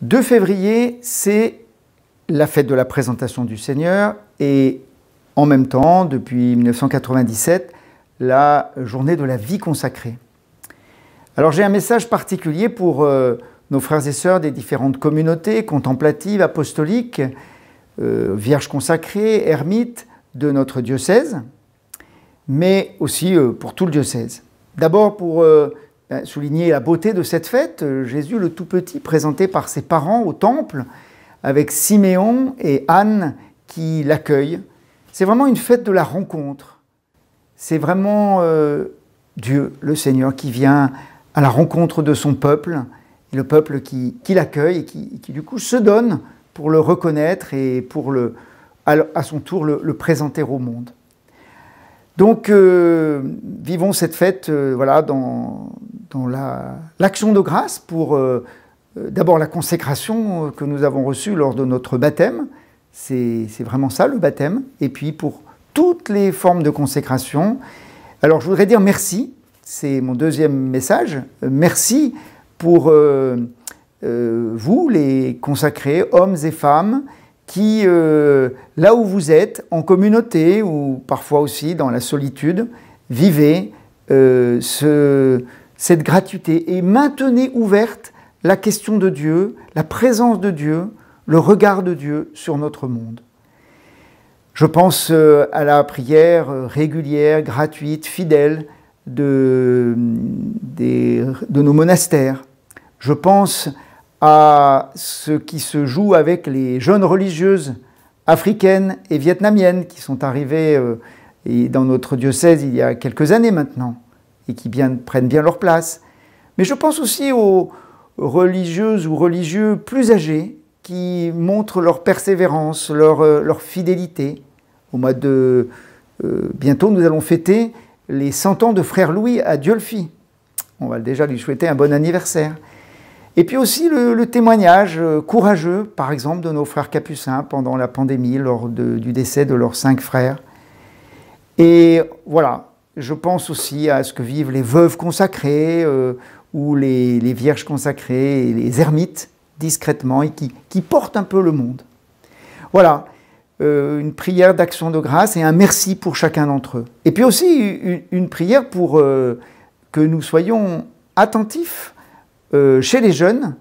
2 février, c'est la fête de la présentation du Seigneur et en même temps, depuis 1997, la journée de la vie consacrée. Alors j'ai un message particulier pour nos frères et sœurs des différentes communautés contemplatives, apostoliques, vierges consacrées, ermites de notre diocèse, mais aussi pour tout le diocèse. D'abord pour souligner la beauté de cette fête, Jésus le tout-petit présenté par ses parents au temple, avec Siméon et Anne qui l'accueillent. C'est vraiment une fête de la rencontre. C'est vraiment Dieu, le Seigneur, qui vient à la rencontre de son peuple, et le peuple qui l'accueille et qui du coup se donne pour le reconnaître et pour à son tour le présenter au monde. Donc, vivons cette fête voilà, dans l'action de grâce pour d'abord la consécration que nous avons reçue lors de notre baptême. C'est vraiment ça, le baptême. Et puis, pour toutes les formes de consécration. Alors, je voudrais dire merci. C'est mon deuxième message. Merci pour vous, les consacrés, hommes et femmes, qui, là où vous êtes, en communauté ou parfois aussi dans la solitude, vivez cette gratuité et maintenez ouverte la question de Dieu, la présence de Dieu, le regard de Dieu sur notre monde. Je pense à la prière régulière, gratuite, fidèle de nos monastères. Je pense à ce qui se joue avec les jeunes religieuses africaines et vietnamiennes qui sont arrivées dans notre diocèse il y a quelques années maintenant et qui prennent bien leur place. Mais je pense aussi aux religieuses ou religieux plus âgés qui montrent leur persévérance, leur fidélité. Au mois de... bientôt, nous allons fêter les 100 ans de Frère Louis à Dieulfi. On va déjà lui souhaiter un bon anniversaire. Et puis aussi le témoignage courageux, par exemple, de nos frères capucins pendant la pandémie, lors du décès de leurs 5 frères. Et voilà, je pense aussi à ce que vivent les veuves consacrées ou les vierges consacrées et les ermites, discrètement, et qui portent un peu le monde. Voilà, une prière d'action de grâce et un merci pour chacun d'entre eux. Et puis aussi une prière pour que nous soyons attentifs chez les jeunes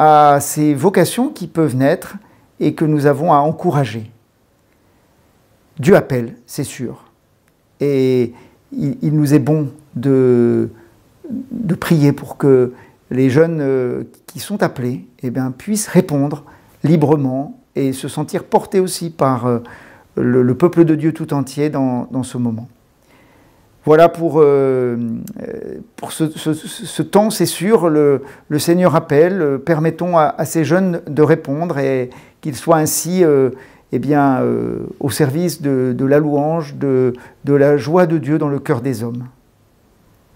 à ces vocations qui peuvent naître et que nous avons à encourager. Dieu appelle, c'est sûr. Et il nous est bon de prier pour que les jeunes qui sont appelés puissent répondre librement et se sentir portés aussi par le peuple de Dieu tout entier dans ce moment. Voilà pour ce temps, c'est sûr, le Seigneur appelle, permettons à ces jeunes de répondre et qu'ils soient ainsi au service de la louange, de la joie de Dieu dans le cœur des hommes.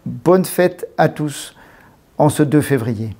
Bonne fête à tous en ce 2 février.